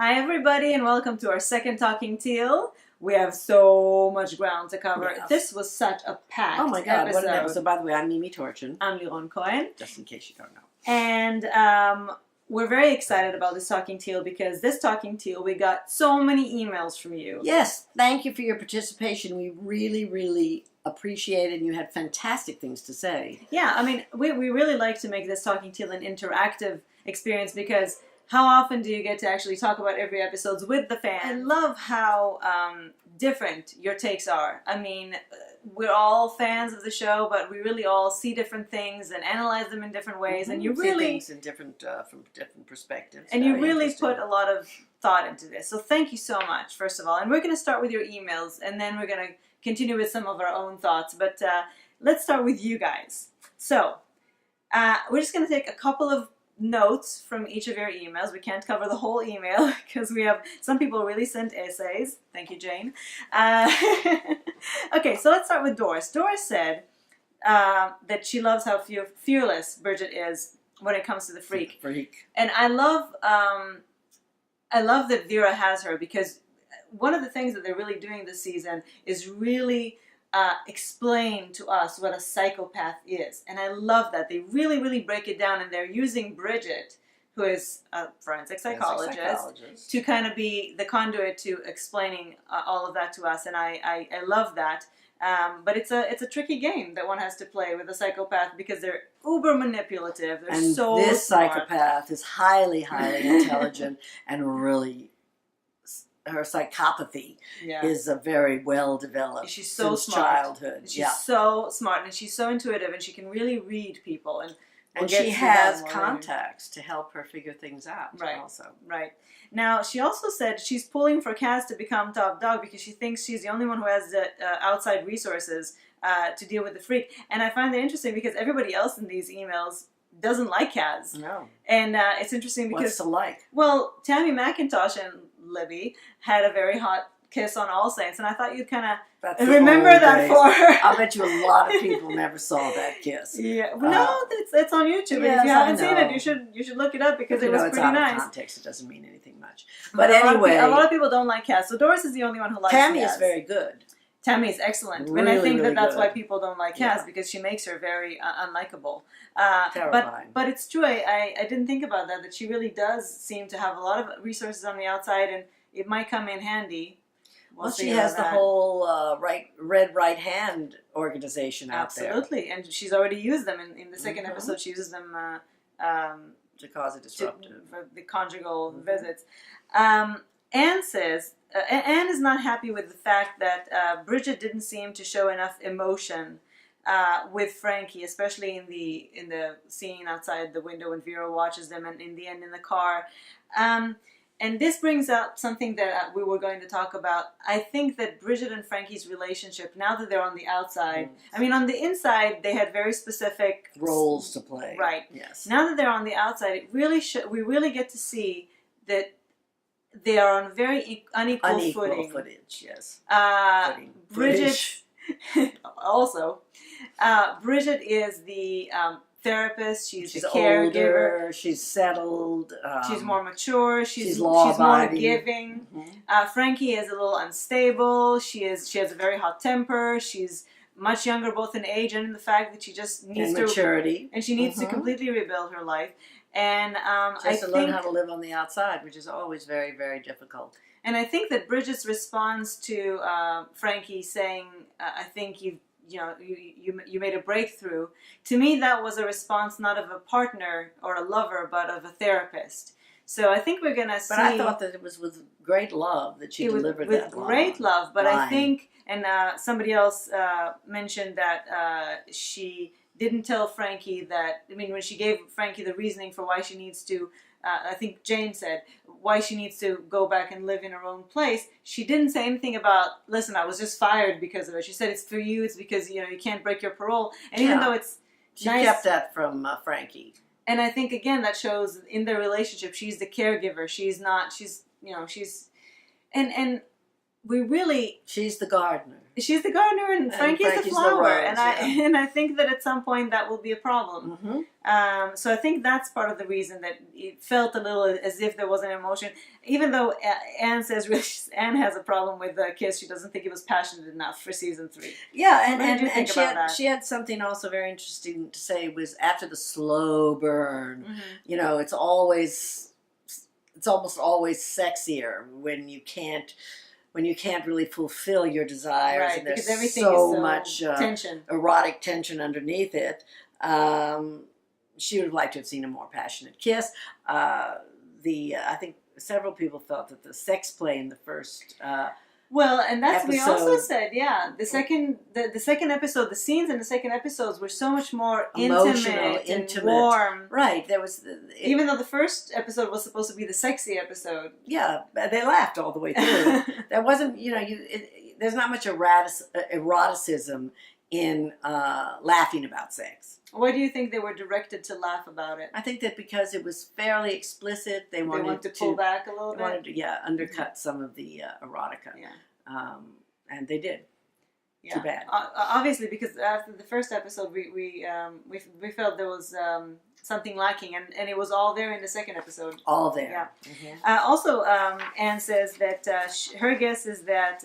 Hi everybody and welcome to our second Talking Teal. We have so much ground to cover. Yes. This was such a packed Oh my God, episode. what an episode. By the way, I'm Mimi Torchin. I'm Liron Cohen. Just in case you don't know. And we're very excited about this Talking Teal because this Talking Teal, we got so many emails from you. Yes, thank you for your participation. We really appreciate it, and you had fantastic things to say. Yeah, I mean, we really like to make this Talking Teal an interactive experience because how often do you get to actually talk about every episodes with the fans? I love how different your takes are. I mean, we're all fans of the show, but we really all see different things and analyze them in different ways. And you really see things in different from different perspectives. And you really put a lot of thought into this. So thank you so much, first of all. And we're going to start with your emails, and then we're going to continue with some of our own thoughts. But let's start with you guys. So we're just going to take a couple of notes from each of your emails. We can't cover the whole email because we have some people really sent essays. Thank you, Jane. Okay, so let's start with Doris. Doris said that she loves how fearless Bridget is when it comes to the freak. And I love that Vera has her, because one of the things that they're really doing this season is really explain to us what a psychopath is. And I love that. They really break it down, and they're using Bridget, who is a forensic psychologist, to kind of be the conduit to explaining all of that to us. And I love that. But it's a tricky game that one has to play with a psychopath because they're uber manipulative. They're and so this smart. psychopath is highly intelligent and really, her psychopathy is a very well developed. She's so since smart. childhood. She's so smart, and she's so intuitive, and she can really read people. And she has contacts to help her figure things out. Right. Also. Right. Now, she also said she's pulling for Kaz to become top dog because she thinks she's the only one who has the outside resources to deal with the freak. And I find that interesting because everybody else in these emails doesn't like Kaz. No. And it's interesting because... What's to like? Well, Tammy McIntosh and Libby had a very hot kiss on All Saints, and I thought you'd kind of remember that for her. I bet you a lot of people never saw that kiss. Yeah, no, it's on YouTube. Yes, and if you haven't seen it, you should look it up because it was pretty nice. Out of context, it doesn't mean anything much. But anyway, a lot of people don't like Kaz. So Doris is the only one who likes Tammy Kaz. Is very good. Tammy is excellent, really, and I think that's good. why people don't like Kaz, because she makes her very unlikable. Terrifying. But it's true. I didn't think about that she really does seem to have a lot of resources on the outside, and it might come in handy. Well, she has the whole Red Right Hand organization out there. Absolutely, and she's already used them in the second episode. She uses them to cause a disruptive for the conjugal visits. Anne says Anne is not happy with the fact that Bridget didn't seem to show enough emotion with Frankie, especially in the scene outside the window when Vera watches them, and in the end in the car. And this brings up something that we were going to talk about. I think that Bridget and Frankie's relationship, now that they're on the outside, I mean, on the inside, they had very specific roles to play. Right. Yes. Now that they're on the outside, it really we really get to see that they are on very unequal footing. Footage, yes. Bridget, also, Bridget is the therapist. She's the caregiver. Older, she's settled. She's more mature. She's more giving. Frankie is a little unstable. She has a very hot temper. She's much younger, both in age and in the fact that she just needs maturity, and she needs to completely rebuild her life. And she has to learn how to live on the outside, which is always very difficult. And I think that Bridget's response to Frankie saying, "I think you made a breakthrough," to me that was a response not of a partner or a lover, but of a therapist. So I think we're gonna see. But I thought that it was with great love that she delivered that with great love. But I think, and somebody else mentioned that she didn't tell Frankie that. I mean, when she gave Frankie the reasoning for why she needs to. I think Jane said why she needs to go back and live in her own place. She didn't say anything about, listen, I was just fired because of it. She said it's for you. It's because you can't break your parole. And even though she kept that from Frankie. And I think again that shows in their relationship she's the caregiver. She's not. And we really... She's the gardener. She's the gardener, and Frankie's the flower, rose, and I think that at some point that will be a problem. Mm-hmm. So I think that's part of the reason that it felt a little as if there was an emotion, even though Anne says Anne has a problem with the kiss. She doesn't think it was passionate enough for season 3. Yeah, and she had something also very interesting to say was after the slow burn. Mm-hmm. You know, it's almost always sexier when you can't really fulfill your desires, right, and there's because everything so is so much tension, erotic tension underneath it. She would have liked to have seen a more passionate kiss. I think several people felt that the sex play in the first well, and that's episode, we also said, yeah, the second episode, the scenes in the second episodes were so much more intimate and warm. Right, there was even though the first episode was supposed to be the sexy episode. Yeah, they laughed all the way through. There wasn't, there's not much eroticism in laughing about sex. Why do you think they were directed to laugh about it? I think that because it was fairly explicit, they wanted to pull back a little bit. Wanted to, undercut some of the erotica. Yeah. And they did. Yeah. Too bad. Obviously, because after the first episode, we felt there was something lacking, and it was all there in the second episode. All there. Yeah. Mm-hmm. Also, Anne says that her guess is that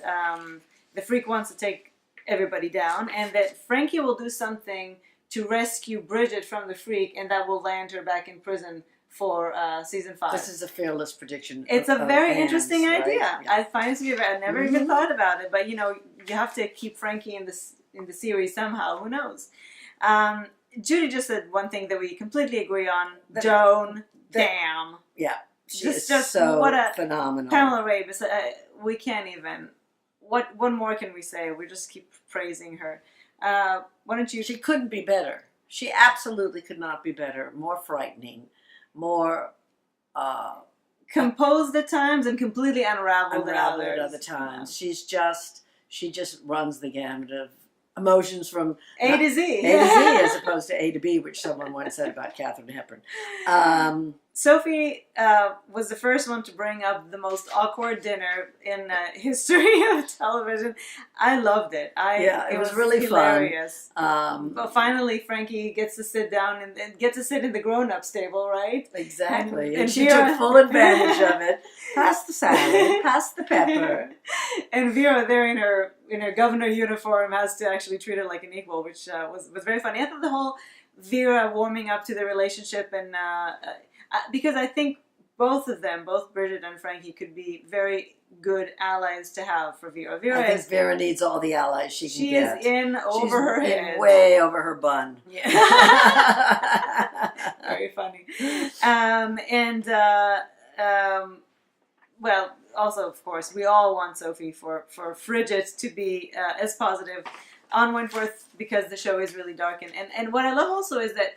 the freak wants to take everybody down, and that Frankie will do something to rescue Bridget from the freak, and that will land her back in prison for season 5. This is a fearless prediction. It's a very Anne's, interesting idea. Right? Yeah. I find it to be I never even thought about it, but you have to keep Frankie in the series somehow. Who knows? Judy just said one thing that we completely agree on. Joan, damn. Yeah, she is just so what a phenomenal. Pamela Ray, we can't even. What more can we say? We just keep praising her. Why don't you? She couldn't be better. She absolutely could not be better. More frightening, more composed at times, and completely unraveled at other times. Yeah. She just runs the gamut of emotions from A to Z. As opposed to A to B, which someone once said about Katharine Hepburn. Sophie was the first one to bring up the most awkward dinner in history of television. I loved it. It was really hilarious. Fun. But finally, Frankie gets to sit down and get to sit in the grown-ups table, right? Exactly. And she took full advantage of it. Pass the salad, pass the pepper. And Vera, there in her governor uniform, has to actually treat her like an equal, which was very funny. I thought the whole Vera warming up to the relationship, and because I think both of them, both Bridget and Frankie, could be very good allies to have for Vera. I think Vera needs all the allies she can get. She is in over her head. Way over her bun. Yeah. Very funny. Well, also, of course, we all want Sophie for Frigid to be as positive on Wentworth, because the show is really dark. And what I love also is that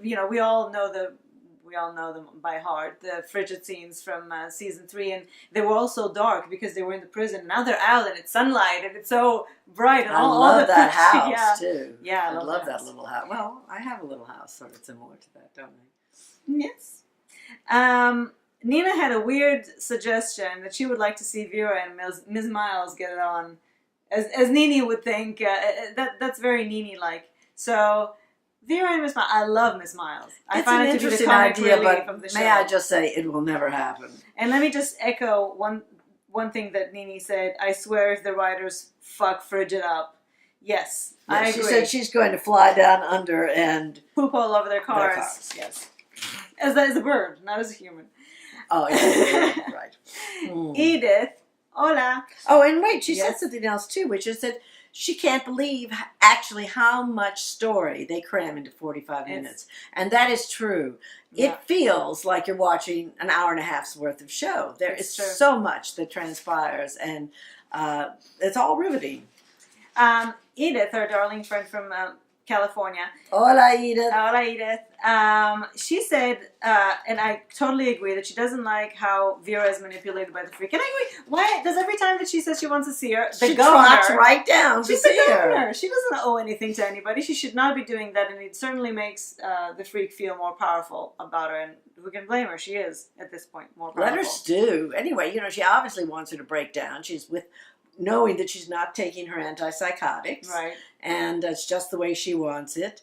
we all know them by heart, the frigid scenes from season 3, and they were all so dark because they were in the prison. Now they're out and it's sunlight and it's so bright. And I love that house yeah. too. Yeah, I love that little house. Well, I have a little house sort of similar to that, don't I? Yes. Nina had a weird suggestion that she would like to see Vera and Ms. Miles get it on, as Nini would think. That's very Nini-like. So Vera and Miss Miles. I love Miss Miles. I find it to be the comic relief of the show. May I just say, it will never happen. And let me just echo one thing that Nini said. I swear, if the writers fuck Frigid up, yes, I agree. She said she's going to fly down under and poop all over their cars. Yes, as a bird, not as a human. Oh, yeah, right. Edith, hola. Oh, and wait, she said something else too, which is that she can't believe actually how much story they cram into 45 minutes. And that is true. Yeah. It feels like you're watching an hour and a half's worth of show. There is so much that transpires, and it's all riveting. Edith, our darling friend from California. Hola, Edith. Hola, Edith. She said, and I totally agree, that she doesn't like how Vera is manipulated by the freak. And I agree. Why does every time that she says she wants to see her, She trots right down to she's the see her. governor. She doesn't owe anything to anybody. She should not be doing that, and it certainly makes the freak feel more powerful about her. And who can blame her? She is, at this point, more powerful. Let her stew. Anyway, she obviously wants her to break down. She's knowing that she's not taking her antipsychotics. Right. And it's just the way she wants it.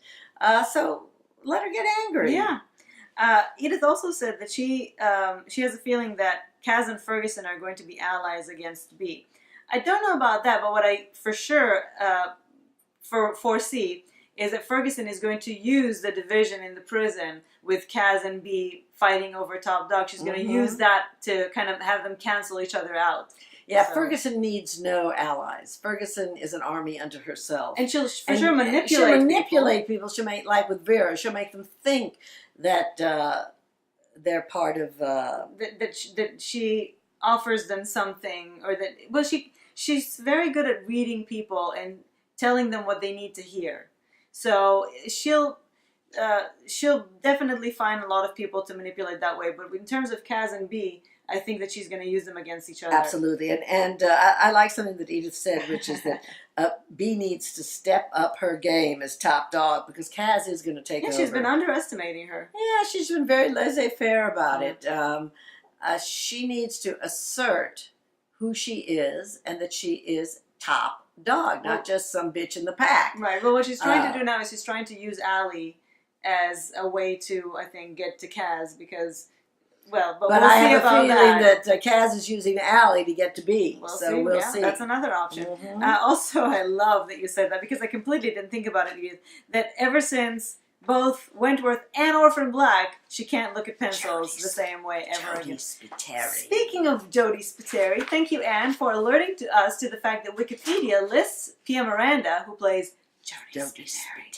So let her get angry. Yeah. Edith also said that she has a feeling that Kaz and Ferguson are going to be allies against B. I don't know about that, but what I for sure foresee is that Ferguson is going to use the division in the prison with Kaz and B fighting over top dog. She's going to use that to kind of have them cancel each other out. Yeah, so. Ferguson needs no allies. Ferguson is an army unto herself. And she'll for sure manipulate people. She'll make, like with Vera, she'll make them think that they're part of... that she offers them something, or that... Well, she's very good at reading people and telling them what they need to hear. So she'll definitely find a lot of people to manipulate that way. But in terms of Kaz and B, I think that she's going to use them against each other. Absolutely. And I like something that Edith said, which is that B needs to step up her game as top dog, because Kaz is going to take over. Yeah, she's been underestimating her. Yeah, she's been very laissez-faire about it. She needs to assert who she is and that she is top dog, not just some bitch in the pack. Right. Well, what she's trying to do now is she's trying to use Allie as a way to, I think, get to Kaz, because... Well, but we'll I see have a feeling that Kaz is using Allie to get to B. We'll see. That's another option. Also, I love that you said that, because I completely didn't think about it yet. That ever since both Wentworth and Orphan Black, she can't look at pencils the same way ever again. Speaking of Jodie Spiteri, thank you, Anne, for alerting us to the fact that Wikipedia lists Pia Miranda, who plays Jodie Spiteri,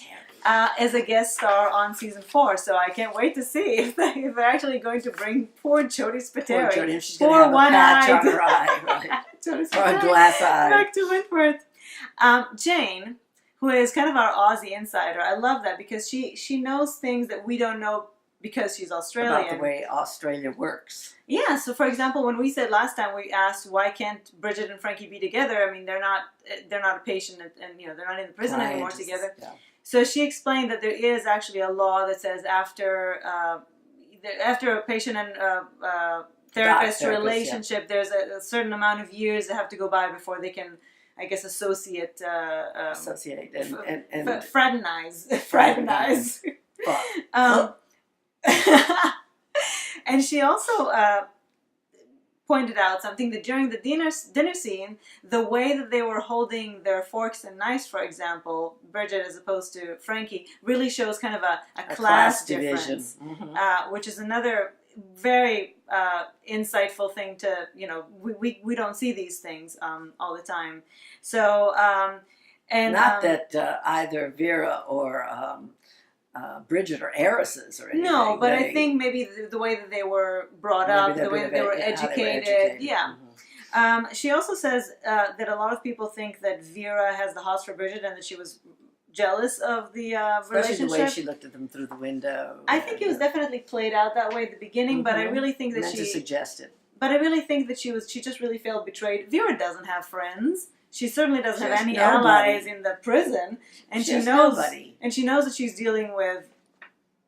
as a guest star on season 4, so I can't wait to see if they're actually going to bring poor Jodie Spiteri, poor Jodie, she's going to have a patch on her eye, right? Jodie Or a glass eye. Back to Wentworth. Jane, who is kind of our Aussie insider, I love that, because she knows things that we don't know because she's Australian. About the way Australia works. Yeah, so for example, when we said last time, we asked why can't Bridget and Frankie be together? I mean, they're not a patient, and they're not in the prison anymore together. Yeah. So she explained that there is actually a law that says after a patient and therapist relationship, there's a certain amount of years that have to go by before they can, I guess, associate and fraternize. And she also pointed out something, that during the dinner scene, the way that they were holding their forks and knives, for example, Bridget as opposed to Frankie, really shows kind of a class difference, which is another very insightful thing to, we don't see these things all the time. So, and not that either Vera or Bridget or heiresses or anything. No, but I think maybe the way that they were brought up, the way that they were educated. Yeah. She also says that a lot of people think that Vera has the hots for Bridget, and that she was jealous of the relationship. Especially the way she looked at them through the window. I think it was definitely played out that way at the beginning, but I really think that she suggested. But I really think that she just really felt betrayed. Vera doesn't have friends. She certainly doesn't have any allies in the prison, and she knows nobody. And she knows that she's dealing with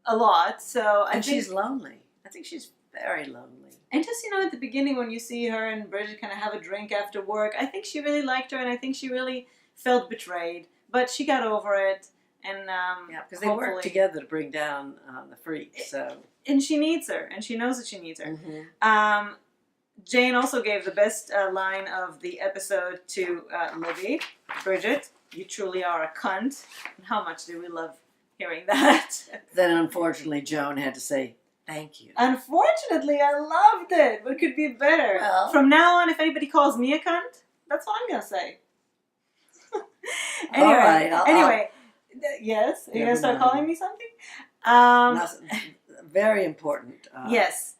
a lot. So I think she's lonely. I think she's very lonely. And just at the beginning when you see her and Bridget kind of have a drink after work, I think she really liked her, and I think she really felt betrayed. But she got over it, and because they work together to bring down the freak. So and she needs her, and she knows that she needs her. Jane also gave the best line of the episode to Libby. Bridget, you truly are a cunt. And how much do we love hearing that? Then unfortunately Joan had to say, thank you. Unfortunately, I loved it. What could be better? Well, from now on, if anybody calls me a cunt, that's what I'm going to say. Anyway, all right. Yes? Are you going to start calling me something? Very important. Yes.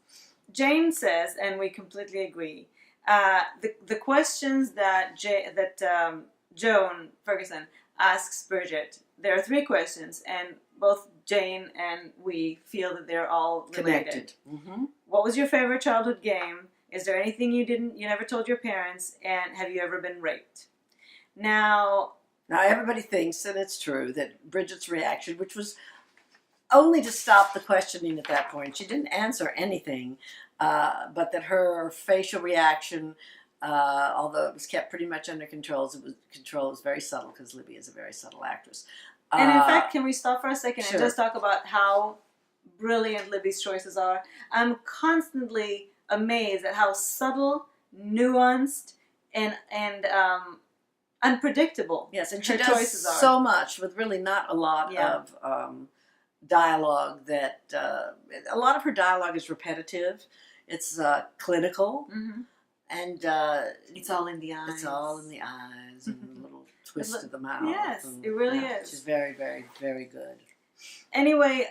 Jane says, and we completely agree, the questions that Joan Ferguson asks Bridget, there are 3 questions, and both Jane and we feel that they're all related. Connected. Mm-hmm. What was your favorite childhood game? Is there anything you never told your parents? And have you ever been raped? Now everybody thinks, and it's true, that Bridget's reaction, which was only to stop the questioning at that point, she didn't answer anything, but that her facial reaction, although it was kept pretty much under control, it was very subtle, because Libby is a very subtle actress. And in fact, can we stop for a second Sure. and just talk about how brilliant Libby's choices are? I'm constantly amazed at how subtle, nuanced, and unpredictable Yes, and her she choices does are. so much with really not a lot Yeah. of dialogue. That a lot of her dialogue is repetitive. It's clinical, Mm-hmm. and It's all in the eyes. it's all in the eyes and a little twist of the mouth. Yes, and, it really is. She's very, very, very good. Anyway,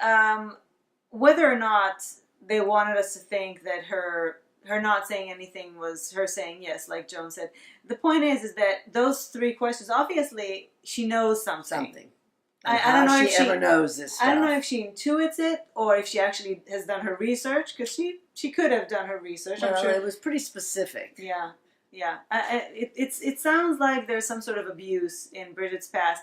whether or not they wanted us to think that her not saying anything was her saying yes, like Joan said, the point is that those 3 questions, obviously she knows something. I don't know if she ever knows this stuff. I don't know if she intuits it or if she actually has done her research, because she could have done her research. Well, I'm sure it was pretty specific. Yeah. It sounds like there's some sort of abuse in Bridget's past,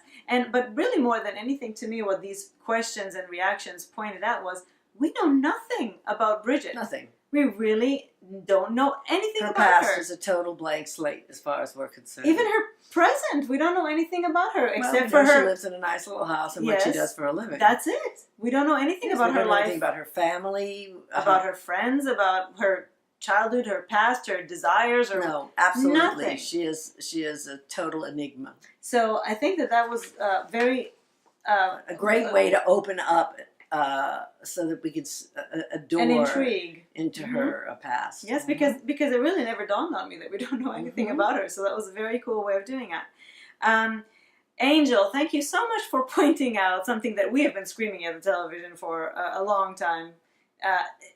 but really more than anything, to me, what these questions and reactions pointed out was we know nothing about Bridget. Nothing. We really don't know anything Her about past her. is a total blank slate as far as we're concerned. Even her present, we don't know anything about her except well, for her. She lives in a nice little house and what she does for a living. That's it. We don't know anything about her life, anything about her family, about her friends, about her childhood, her past, her desires, or no, absolutely nothing. She is a total enigma. So I think that was very a great way to open up so that we could a door and intrigue into her past. Yes, because it really never dawned on me that we don't know anything about her. So that was a very cool way of doing it. Angel, thank you so much for pointing out something that we have been screaming at the television for a long time.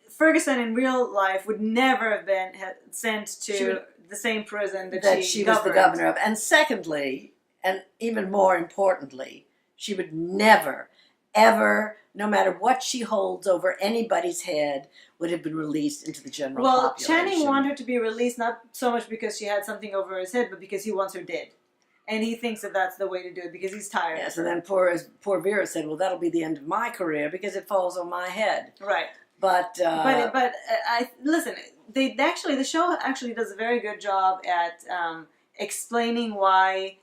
Ferguson in real life would never have been sent to the same prison that she was the governor of. And secondly, and even more importantly, she would never, ever, no matter what she holds over anybody's head, would have been released into the general population. Channing wanted her to be released not so much because she had something over his head, but because he wants her dead. And he thinks that that's the way to do it because he's tired. Yes, and then poor Vera said, well, that'll be the end of my career because it falls on my head. Right. But listen, the show actually does a very good job at explaining why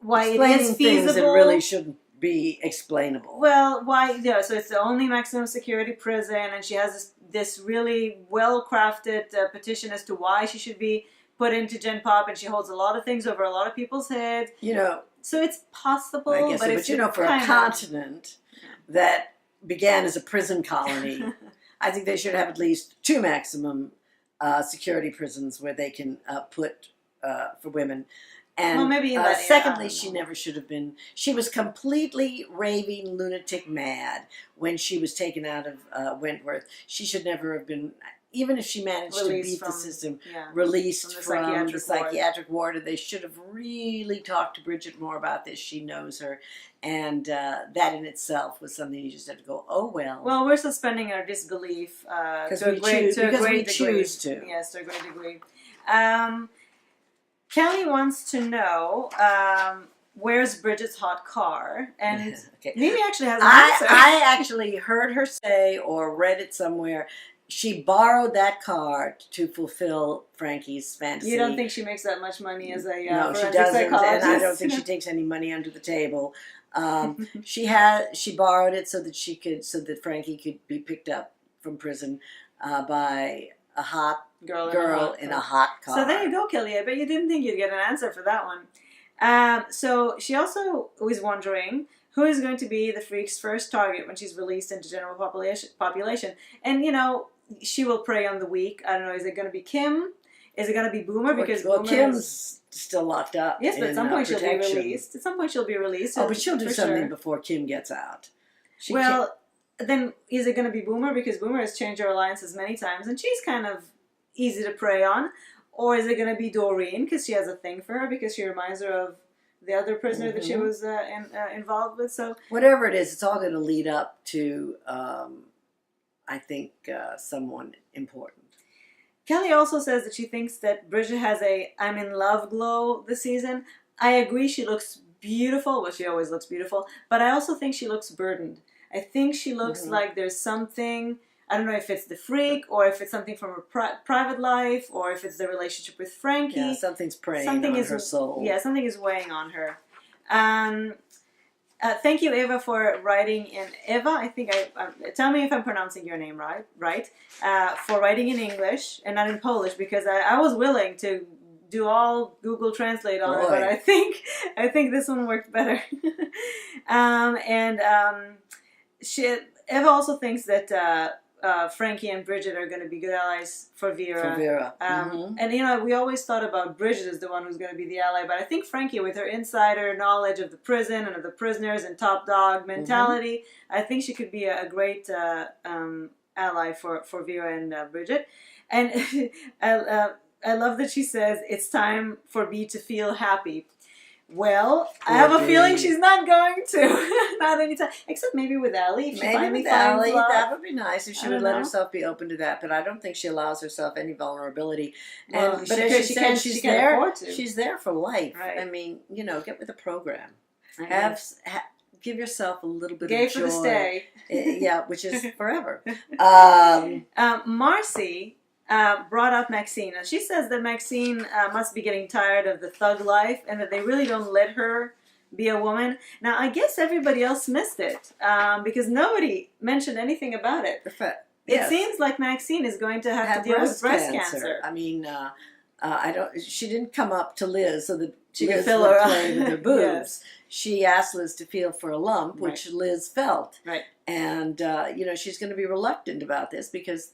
it is feasible. Things that really shouldn't be explainable. Well, so it's the only maximum security prison, and she has this really well-crafted petition as to why she should be put into Gen Pop, and she holds a lot of things over a lot of people's heads. So it's possible, I guess, but for a continent that began as a prison colony, I think they should have at least 2 maximum security prisons where they can put for women. And maybe in that secondly, she never should have been. She was completely raving, lunatic mad when she was taken out of Wentworth. She should never have been. Even if she managed to beat the system, released from the psychiatric ward, they should have really talked to Bridget more about this. She knows her, and that in itself was something you just have to go, oh well. Well, we're suspending our disbelief because to a great degree. Choose to. Yes, to a great degree. Kelly wants to know where's Bridget's hot car, and Mimi actually has an answer. I actually heard her say or read it somewhere. She borrowed that car to fulfill Frankie's fantasy. You don't think she makes that much money as a no, she doesn't, psychologist? And I don't think she takes any money under the table. She borrowed it so that Frankie could be picked up from prison by a hot girl in a hot car. So there you go, Kelly. I bet you didn't think you'd get an answer for that one. So she also was wondering who is going to be the freak's first target when she's released into general population. And, she will prey on the weak. I don't know, is it going to be Kim? Is it going to be Boomer? Because Kim's still locked up. Yes, but at some point she'll be released. At some point she'll be released. Oh, but she'll do something before Kim gets out. Then is it going to be Boomer? Because Boomer has changed her alliances many times, and she's kind of easy to prey on. Or is it going to be Doreen, because she has a thing for her, because she reminds her of the other prisoner that she was involved with. So whatever it is, it's all going to lead up to, I think, someone important. Kelly also says that she thinks that Bridget has a I'm in love glow this season. I agree, she looks beautiful. Well, she always looks beautiful. But I also think she looks burdened. I think she looks like there's something, I don't know if it's the freak or if it's something from her private life or if it's the relationship with Frankie. Yeah, something's preying on her soul. Yeah, something is weighing on her. Thank you, Eva, for writing in Eva. I think tell me if I'm pronouncing your name right. For writing in English and not in Polish, because I was willing to do all Google Translate on it, but I think this one worked better. Eva also thinks that Frankie and Bridget are going to be good allies for Vera. And we always thought about Bridget as the one who's going to be the ally, but I think Frankie, with her insider knowledge of the prison and of the prisoners and top dog mentality, I think she could be a great ally for Vera and Bridget. And I love that she says it's time for B to feel happy. Well, I have a feeling she's not going to. Not anytime. Except maybe with Allie. If she maybe with Allie, that would be nice if she would let herself be open to that. But I don't think she allows herself any vulnerability. Well, but as she said, she's there. She's there for life. Right. I mean, get with the program. Give yourself a little bit of joy. For the stay. Yeah, which is forever. Marcy brought up Maxine. And she says that Maxine must be getting tired of the thug life and that they really don't let her be a woman. Now, I guess everybody else missed it because nobody mentioned anything about it. It seems like Maxine is going to have to deal with breast cancer. I mean, she didn't come up to Liz so that she Liz could fill would her play with her boobs. Yes. She asked Liz to feel for a lump, which Liz felt. Right. And, she's going to be reluctant about this because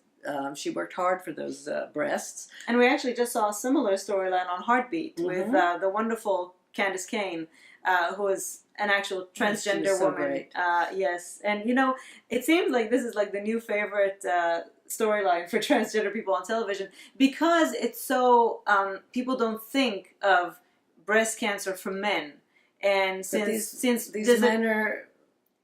she worked hard for those breasts. And we actually just saw a similar storyline on Heartbeat with the wonderful Candace Cain, who is an actual transgender woman. Great. Yes. And, it seems like this is like the new favorite storyline for transgender people on television because it's so, people don't think of breast cancer for men. And since these men are...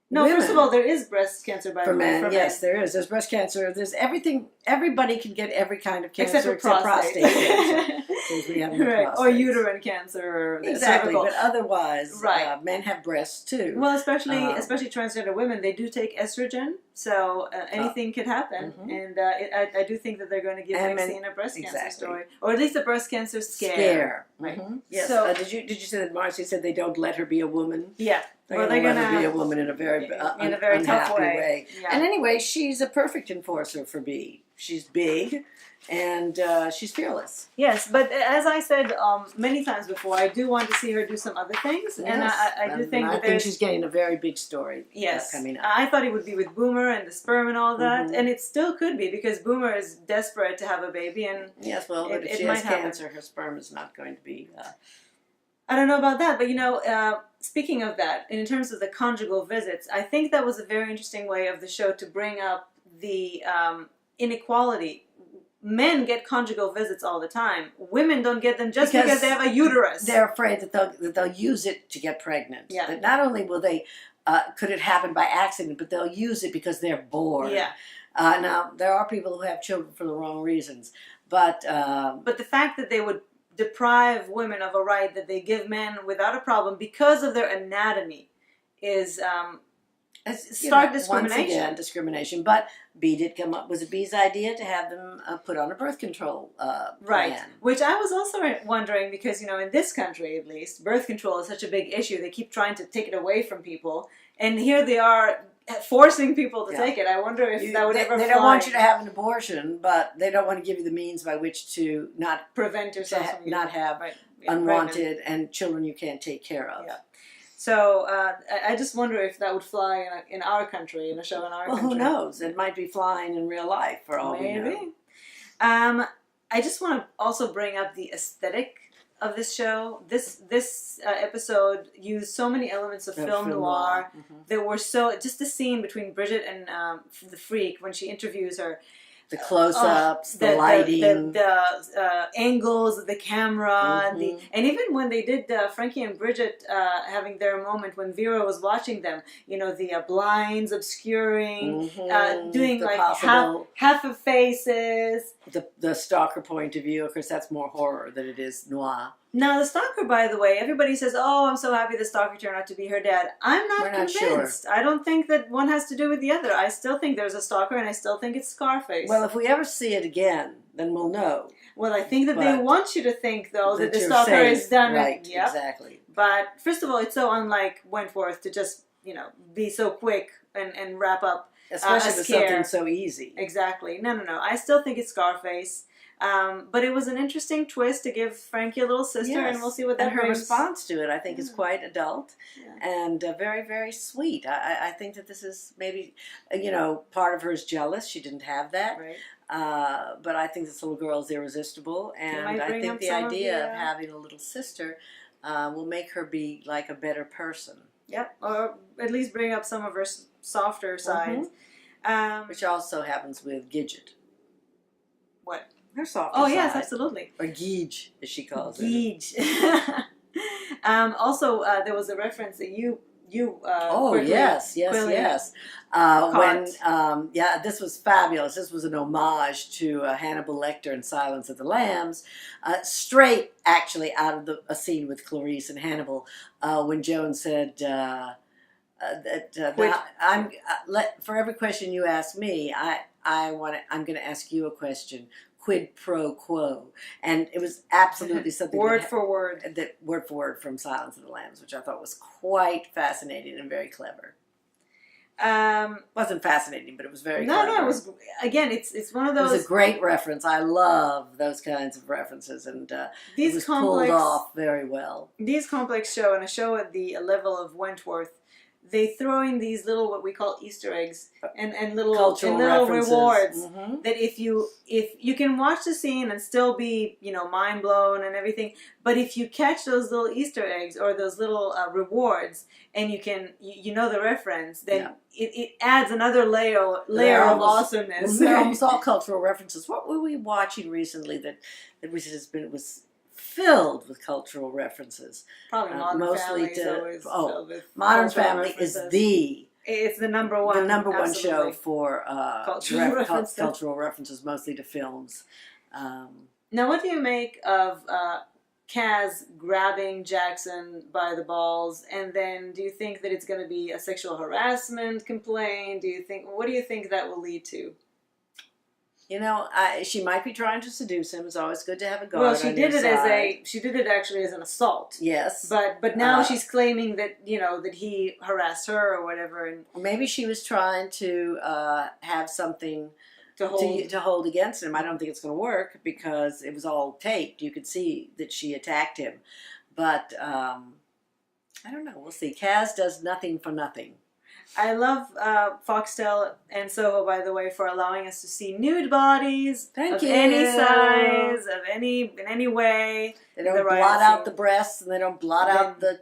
No, women. First of all, there is breast cancer for men. Yes, there is. There's breast cancer. There's everything. Everybody can get every kind of cancer except prostate cancer. Since we have or uterine cancer, or exactly. cervical. But otherwise, men have breasts too. Well, especially transgender women, they do take estrogen, so anything could happen. And I do think that they're going to give Maxine a breast cancer story, or at least a breast cancer scare. Right. Yes. So did you say that Marcy said they don't let her be a woman? Yeah. They're going to let her be a woman in a very tough way. Yeah. And anyway, she's a perfect enforcer for B. She's big, and she's fearless. Yes, but as I said many times before, I do want to see her do some other things, and I do think that I think she's getting a very big story. Coming up. I thought it would be with Boomer and the sperm and all that, and it still could be because Boomer is desperate to have a baby, and but if she has cancer, her sperm is not going to be. I don't know about that, but speaking of that, in terms of the conjugal visits, I think that was a very interesting way of the show to bring up the inequality. Men get conjugal visits all the time. Women don't get them just because they have a uterus. They're afraid that they'll use it to get pregnant. Yeah. That not only will they, could it happen by accident, but they'll use it because they're bored. Yeah. Now, there are people who have children for the wrong reasons. But the fact that they would deprive women of a right that they give men without a problem because of their anatomy is stark discrimination. Once again, discrimination. But B did come up. Was it B's idea to have them put on a birth control plan? Which I was also wondering because in this country at least, birth control is such a big issue. They keep trying to take it away from people, and here they are forcing people to take it. I wonder if that would ever fly. They don't want you to have an abortion, but they don't want to give you the means by which to not prevent yourself from not have unwanted and children you can't take care of. Yeah. So I just wonder if that would fly in our country, in a show in our country. Well, who knows? It might be flying in real life for all we know. I just want to also bring up the aesthetic of this show. This episode used so many elements of film noir that were so... Just the scene between Bridget and the freak when she interviews her. The close-ups, the lighting, the angles of the camera, Mhm. and even when they did Frankie and Bridget having their moment when Vera was watching them, the blinds obscuring, doing the like possible, half of faces. the stalker point of view. Of course, that's more horror than it is noir. Now the stalker, by the way, everybody says, "Oh, I'm so happy the stalker turned out to be her dad." I'm not We're not convinced. sure. I don't think that one has to do with the other. I still think there's a stalker, and I still think it's Scarface. Well, if we ever see it again, then we'll know. Well, I think that they But want you to think, though, that the you're stalker safe. has done Right, it. Yep. exactly. But first of all, it's so unlike Wentworth to just, be so quick and wrap up Especially a with scare. something so easy. Exactly. No. I still think it's Scarface. But it was an interesting twist to give Frankie a little sister, Yes. and we'll see what that and her brings. response to it, I think, is quite adult Yeah. and very, very sweet. I think that this is maybe, part of her is jealous. She didn't have that. Right. But I think this little girl is irresistible, and might I bring think up the some of idea the, of having a little sister will make her be like a better person. Yep. Or at least bring up some of her softer sides. Which also happens with Gidget. What? Her softer Oh, side. yes, absolutely. Or Geege, as she calls it. Geege. Also, there was a reference that you quickly, yes. caught. When this was fabulous. This was an homage to Hannibal Lecter in Silence of the Lambs, straight actually out of a scene with Clarice and Hannibal, when Joan said for every question you ask me, I'm going to ask you a question. Quid pro quo, and it was absolutely something word for word from Silence of the Lambs, which I thought was quite fascinating and very clever. Wasn't fascinating, but it was very clever. No, it was, again, it's one of those. It was a great reference. I love those kinds of references, and these it was complex, pulled off very well. These complex show, and a show at the level of Wentworth, they throw in these little, what we call Easter eggs, and little rewards, that if you can watch the scene and still be mind blown and everything, but if you catch those little Easter eggs or those little rewards, and you know the reference, then it adds another layer of awesomeness. They're almost all cultural references. What were we watching recently that was filled with cultural references? Probably Modern Family is always filled with Modern Family references. It's the number one show for cultural references, mostly to films. Now, what do you make of Kaz grabbing Jackson by the balls, and then do you think that it's going to be a sexual harassment complaint? What do you think that will lead to? She might be trying to seduce him. It's always good to have a guard. Well, she did it actually as an assault. Yes, but now she's claiming that that he harassed her or whatever, and maybe she was trying to have something to hold against him. I don't think it's going to work because it was all taped. You could see that she attacked him, but I don't know. We'll see. Kaz does nothing for nothing. I love Foxtel and Soho, by the way, for allowing us to see nude bodies of any size, in any way. They don't blot out the breasts, and they don't blot out the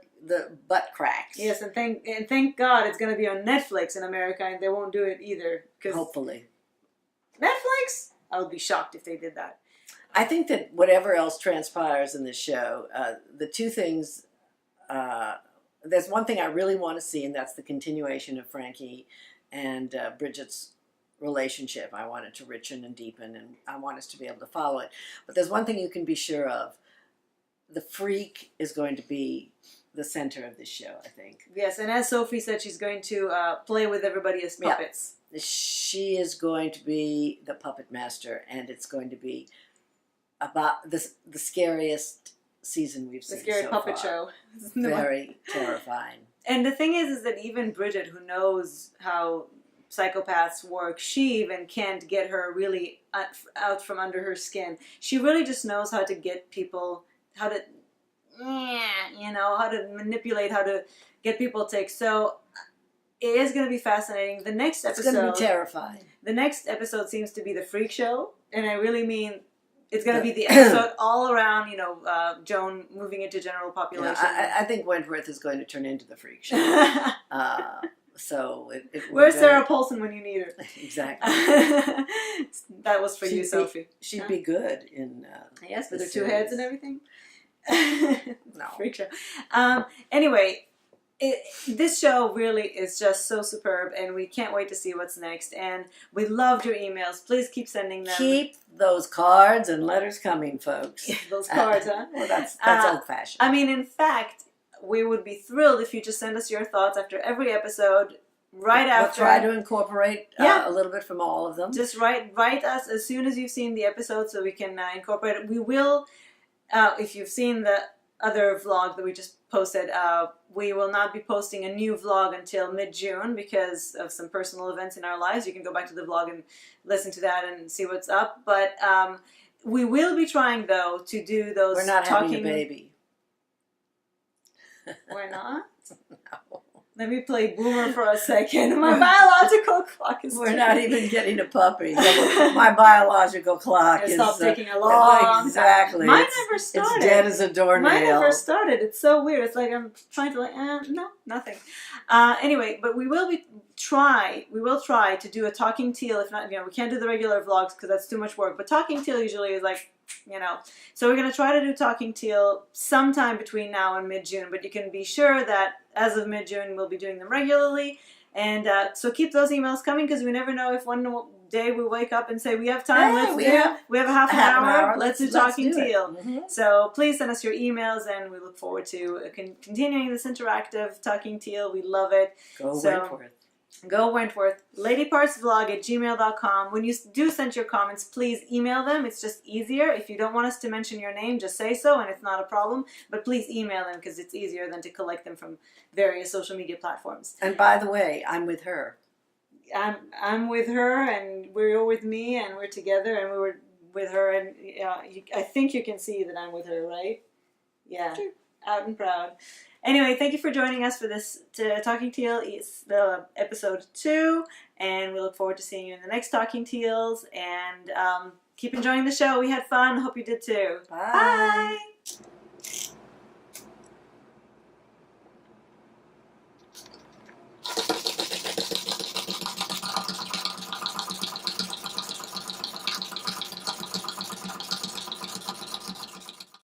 butt cracks. Yes, and thank God it's going to be on Netflix in America, and they won't do it either. Hopefully. Netflix? I would be shocked if they did that. I think that whatever else transpires in this show, the two things... there's one thing I really want to see, and that's the continuation of Frankie and Bridget's relationship. I want it to richen and deepen, and I want us to be able to follow it. But there's one thing you can be sure of. The freak is going to be the center of this show, I think. Yes, and as Sophie said, she's going to play with everybody as puppets. Yeah. She is going to be the puppet master, and it's going to be about the scariest season we've seen so far. The scary puppet show. Very terrifying. And the thing is that even Bridget, who knows how psychopaths work, she even can't get her really out from under her skin. She really just knows how to get people, how to manipulate, how to get people to take. So it is going to be fascinating. The next episode... It's going to be terrifying. The next episode seems to be the freak show, and I really mean... It's going to be the episode all around, Joan moving into general population. I think Wentworth is going to turn into the freak show. So it Where's Sarah Paulson when you need her? Exactly. That was for you, Sophie. She'd be good in. Yes, with her series. 2 heads and everything. No. Freak show. Anyway, this show really is just so superb, and we can't wait to see what's next. And we loved your emails. Please keep sending them. Keep those cards and letters coming, folks. Those cards, huh? Well, that's old-fashioned. I mean, in fact, we would be thrilled if you just send us your thoughts after every episode. Right after. We'll try to incorporate a little bit from all of them. Just write us as soon as you've seen the episode so we can incorporate it. We will, if you've seen the other vlog that we just posted, we will not be posting a new vlog until mid-June because of some personal events in our lives. You can go back to the vlog and listen to that and see what's up. But we will be trying, though, to do those. We're not having a baby. We're not? No. Let me play boomer for a second. My biological clock is We're not even getting a puppy. My biological clock is stopped taking a long exactly. Mine never started. It's dead as a doornail. Mine never started. It's so weird. It's like I'm trying to no, nothing. Anyway, but we will try to do a talking teal. If not, we can't do the regular vlogs because that's too much work. But talking teal usually is like, So we're going to try to do talking teal sometime between now and mid-June. But you can be sure that as of mid-June, we'll be doing them regularly. And so keep those emails coming because we never know if one day we wake up and say, we have time. We have a half an hour. Let's do talking teal. Mm-hmm. So please send us your emails and we look forward to continuing this interactive talking teal. We love it. Go Wentworth. Go Wentworth. ladypartsvlog@gmail.com. When you do send your comments, please email them. It's just easier. If you don't want us to mention your name, just say so and it's not a problem. But please email them because it's easier than to collect them from various social media platforms. And by the way, I'm with her. I'm with her and you're with me and we're together and we were with her and I think you can see that I'm with her, right? Yeah. Sure. Out and proud. Anyway, thank you for joining us for this Talking Teal. It's the episode 2, and we look forward to seeing you in the next Talking Teals. And keep enjoying the show. We had fun. Hope you did too. Bye. Bye.